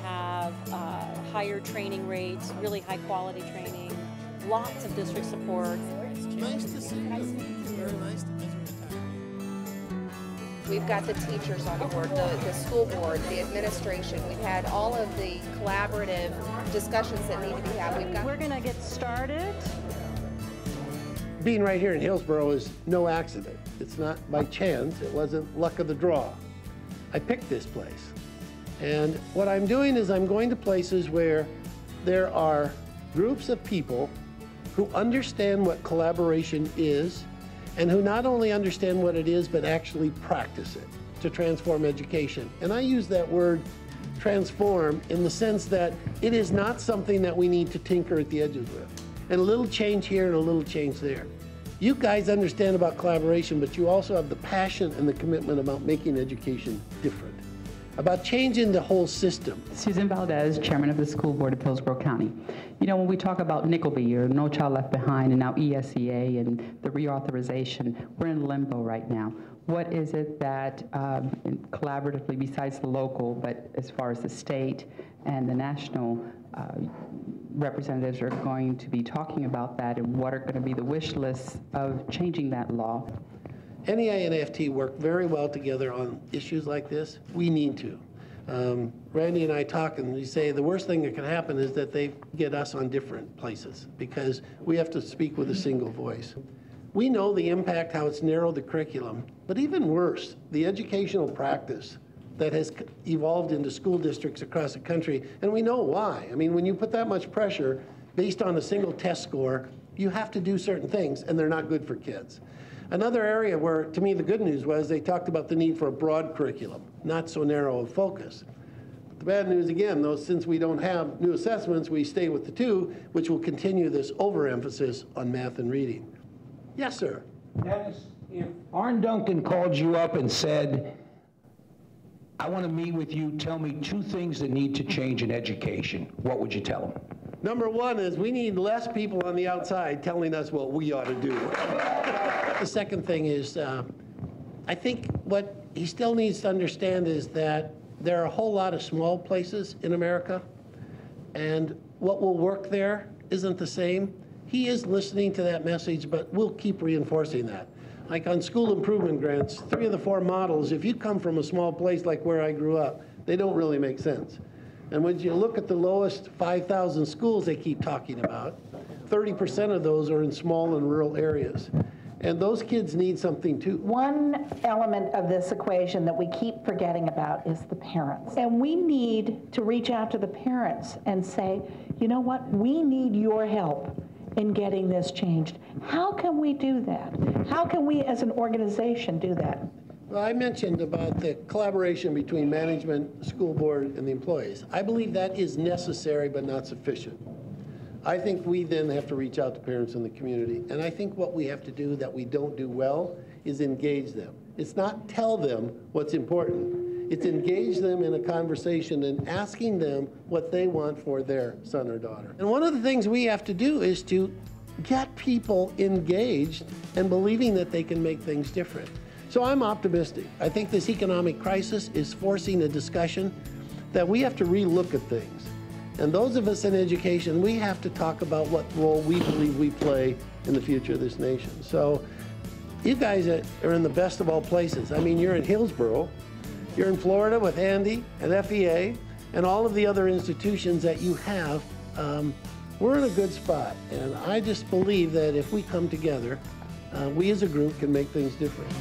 have higher training rates, really high quality training, lots of district support. Nice to see you. Very nice to meet you. We've got the teachers on board, the school board, the administration. We've had all of the collaborative discussions that need to be had. We're going to get started. Being right here in Hillsborough is no accident. It's not by chance. It wasn't luck of the draw. I picked this place. And what I'm doing is I'm going to places where there are groups of people who understand what collaboration is, and who not only understand what it is, but actually practice it to transform education. And I use that word transform in the sense that it is not something that we need to tinker at the edges with. And a little change here and a little change there. You guys understand about collaboration, but you also have the passion and the commitment about making education different, about changing the whole system. Susan Valdez, Chairman of the School Board of Hillsborough County. You know, when we talk about Nickelby or No Child Left Behind and now ESEA and the reauthorization, we're in limbo right now. What is it that collaboratively, besides the local, but as far as the state and the national representatives are going to be talking about that, and what are going to be the wish lists of changing that law? NEA and AFT work very well together on issues like this. We need to. Randy and I talk, and we say the worst thing that can happen is that they get us on different places because we have to speak with a single voice. We know the impact, how it's narrowed the curriculum, but even worse, the educational practice that has evolved into school districts across the country, and we know why. I mean, when you put that much pressure based on a single test score, you have to do certain things, and they're not good for kids. Another area where, to me, the good news was they talked about the need for a broad curriculum, not so narrow of focus. The bad news, again, though, since we don't have new assessments, we stay with the two, which will continue this overemphasis on math and reading. Yes, sir. Dennis, if Arne Duncan called you up and said, I want to meet with you, tell me 2 things that need to change in education, what would you tell him? Number 1 is we need less people on the outside telling us what we ought to do. The second thing is, I think what he still needs to understand is that there are a whole lot of small places in America, and what will work there isn't the same. He is listening to that message, but we'll keep reinforcing that. Like on school improvement grants, 3 of the 4 models, if you come from a small place like where I grew up, they don't really make sense. And when you look at the lowest 5,000 schools they keep talking about, 30% of those are in small and rural areas. And those kids need something too. One element of this equation that we keep forgetting about is the parents. And we need to reach out to the parents and say, you know what, we need your help in getting this changed. How can we do that? How can we as an organization do that? Well, I mentioned about the collaboration between management, school board, and the employees. I believe that is necessary but not sufficient. I think we then have to reach out to parents in the community. And I think what we have to do that we don't do well is engage them. It's not tell them what's important. It's engage them in a conversation and asking them what they want for their son or daughter. And one of the things we have to do is to get people engaged and believing that they can make things different. So I'm optimistic. I think this economic crisis is forcing a discussion that we have to relook at things. And those of us in education, we have to talk about what role we believe we play in the future of this nation. So you guys are in the best of all places. I mean, you're in Hillsborough, you're in Florida with Andy and FEA and all of the other institutions that you have. We're in a good spot. And I just believe that if we come together, we as a group can make things different.